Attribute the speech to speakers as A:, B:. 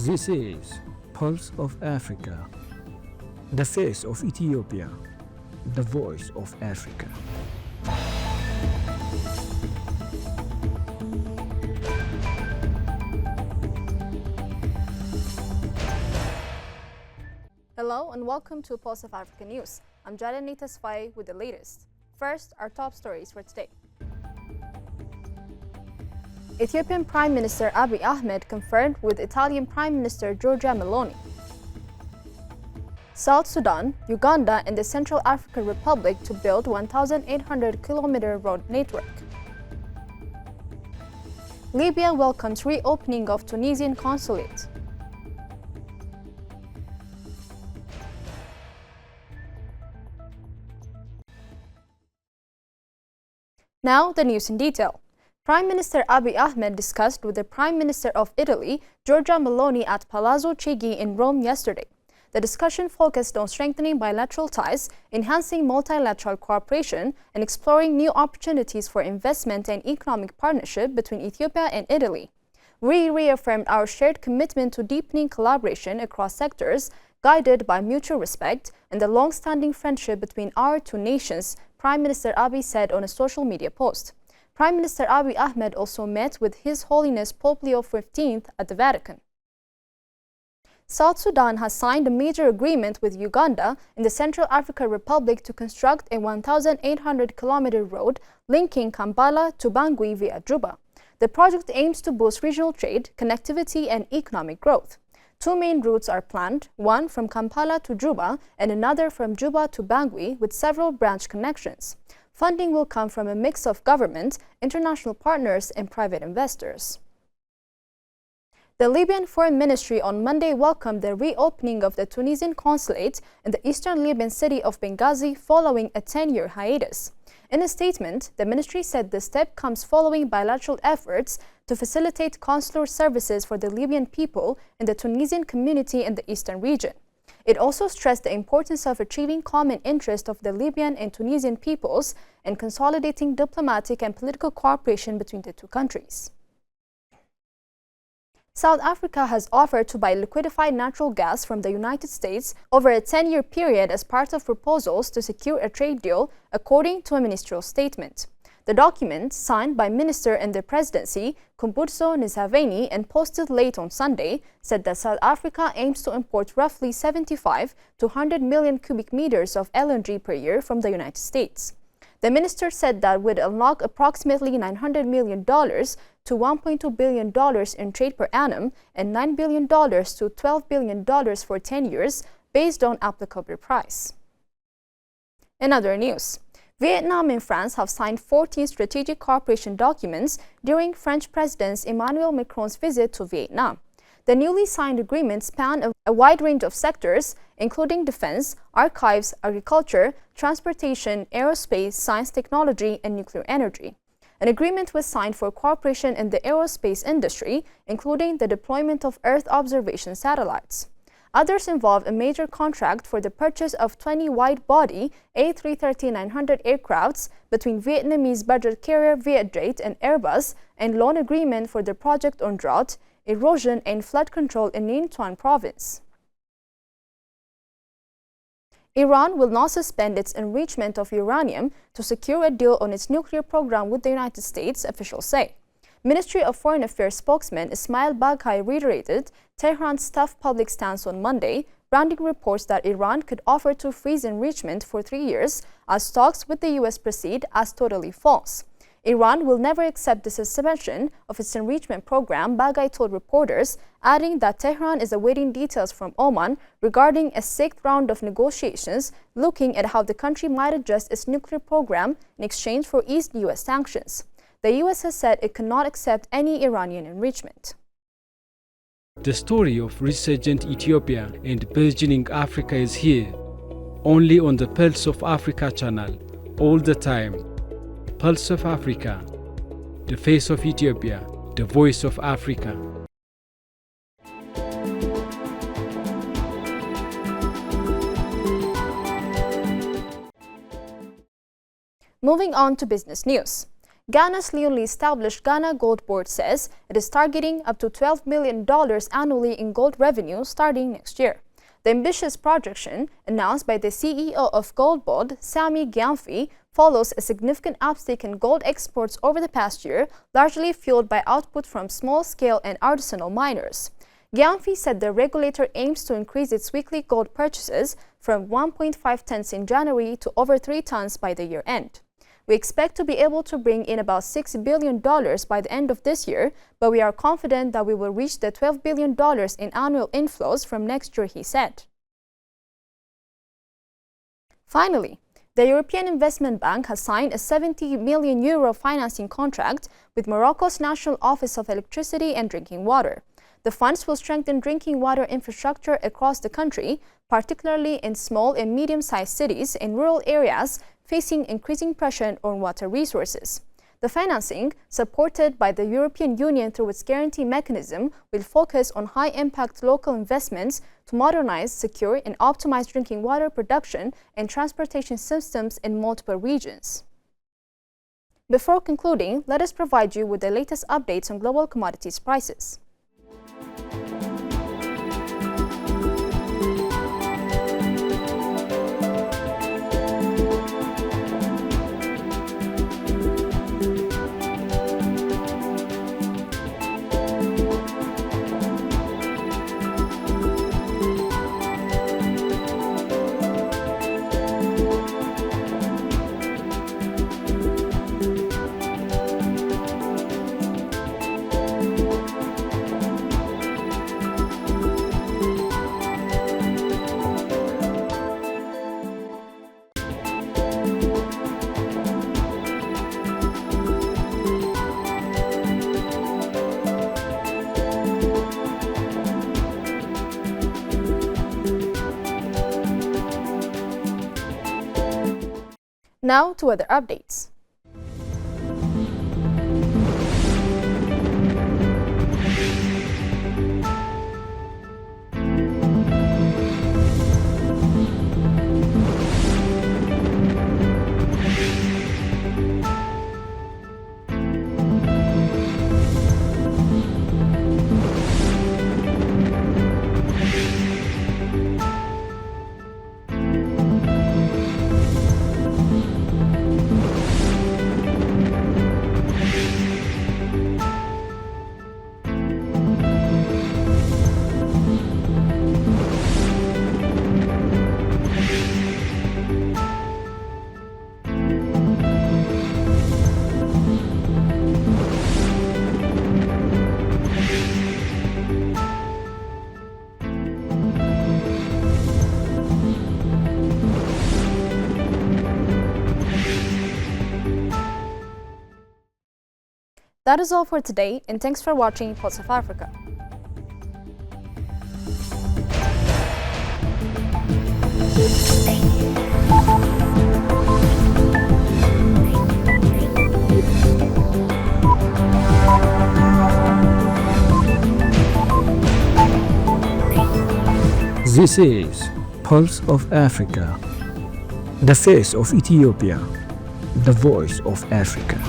A: This is Pulse of Africa, the face of Ethiopia, the voice of Africa.
B: Hello and welcome to Pulse of Africa News. I'm Jadani Tasfai with the latest. First, our top stories for today. Ethiopian Prime Minister Abiy Ahmed conferred with Italian Prime Minister Giorgia Meloni. South Sudan, Uganda, and the Central African Republic to build 1,800-kilometer road network. Libya welcomes reopening of Tunisian consulate. Now, the news in detail. Prime Minister Abiy Ahmed discussed with the Prime Minister of Italy, Giorgia Meloni, at Palazzo Chigi in Rome yesterday. The discussion focused on strengthening bilateral ties, enhancing multilateral cooperation, and exploring new opportunities for investment and economic partnership between Ethiopia and Italy. We reaffirmed our shared commitment to deepening collaboration across sectors, guided by mutual respect and the long-standing friendship between our two nations, Prime Minister Abiy said on a social media post. Prime Minister Abiy Ahmed also met with His Holiness Pope Leo XV at the Vatican. South Sudan has signed a major agreement with Uganda and the Central African Republic to construct a 1,800-kilometer road linking Kampala to Bangui via Juba. The project aims to boost regional trade, connectivity, and economic growth. Two main routes are planned, one from Kampala to Juba and another from Juba to Bangui, with several branch connections. Funding will come from a mix of government, international partners, and private investors. The Libyan Foreign Ministry on Monday welcomed the reopening of the Tunisian consulate in the eastern Libyan city of Benghazi following a 10-year hiatus. In a statement, the ministry said the step comes following bilateral efforts to facilitate consular services for the Libyan people and the Tunisian community in the eastern region. It also stressed the importance of achieving common interest of the Libyan and Tunisian peoples and consolidating diplomatic and political cooperation between the two countries. South Africa has offered to buy liquefied natural gas from the United States over a 10-year period as part of proposals to secure a trade deal, according to a ministerial statement. The document, signed by Minister in the Presidency, Kumbutso Ntshavheni, and posted late on Sunday, said that South Africa aims to import roughly 75 to 100 million cubic meters of LNG per year from the United States. The minister said that would unlock approximately $900 million to $1.2 billion in trade per annum and $9 billion to $12 billion for 10 years, based on applicable price. In other news, Vietnam and France have signed 14 strategic cooperation documents during French President Emmanuel Macron's visit to Vietnam. The newly signed agreements span a wide range of sectors, including defense, archives, agriculture, transportation, aerospace, science, technology, and nuclear energy. An agreement was signed for cooperation in the aerospace industry, including the deployment of Earth observation satellites. Others involve a major contract for the purchase of 20 wide-body A330-900 aircrafts between Vietnamese budget carrier Vietjet and Airbus, and loan agreement for the project on drought, erosion, and flood control in Ninh Thuan province. Iran will not suspend its enrichment of uranium to secure a deal on its nuclear program with the United States, officials say. Ministry of Foreign Affairs spokesman Ismail Baghai reiterated Tehran's tough public stance on Monday, branding reports that Iran could offer to freeze enrichment for 3 years as talks with the U.S. proceed as totally false. Iran will never accept the suspension of its enrichment program, Baghai told reporters, adding that Tehran is awaiting details from Oman regarding a 6th round of negotiations looking at how the country might adjust its nuclear program in exchange for eased U.S. sanctions. The U.S. has said it cannot accept any Iranian enrichment.
C: The story of resurgent Ethiopia and burgeoning Africa is here, only on the Pulse of Africa channel, all the time. Pulse of Africa, the face of Ethiopia, the voice of Africa.
B: Moving on to business news. Ghana's newly established Ghana Gold Board says it is targeting up to $12 million annually in gold revenue starting next year. The ambitious projection, announced by the CEO of Gold Board, Sammy Gyamfi, follows a significant uptick in gold exports over the past year, largely fueled by output from small-scale and artisanal miners. Gyamfi said the regulator aims to increase its weekly gold purchases from 1.5 tons in January to over 3 tons by the year end. We expect to be able to bring in about $6 billion by the end of this year, but we are confident that we will reach the $12 billion in annual inflows from next year, he said. Finally, the European Investment Bank has signed a €70 million financing contract with Morocco's National Office of Electricity and Drinking Water. The funds will strengthen drinking water infrastructure across the country, particularly in small and medium-sized cities and rural areas facing increasing pressure on water resources. The financing, supported by the European Union through its guarantee mechanism, will focus on high-impact local investments to modernize, secure, and optimize drinking water production and transportation systems in multiple regions. Before concluding, let us provide you with the latest updates on global commodities prices. Now to other updates. That is all for today, and thanks for watching Pulse of Africa.
A: This is Pulse of Africa, the face of Ethiopia, the voice of Africa.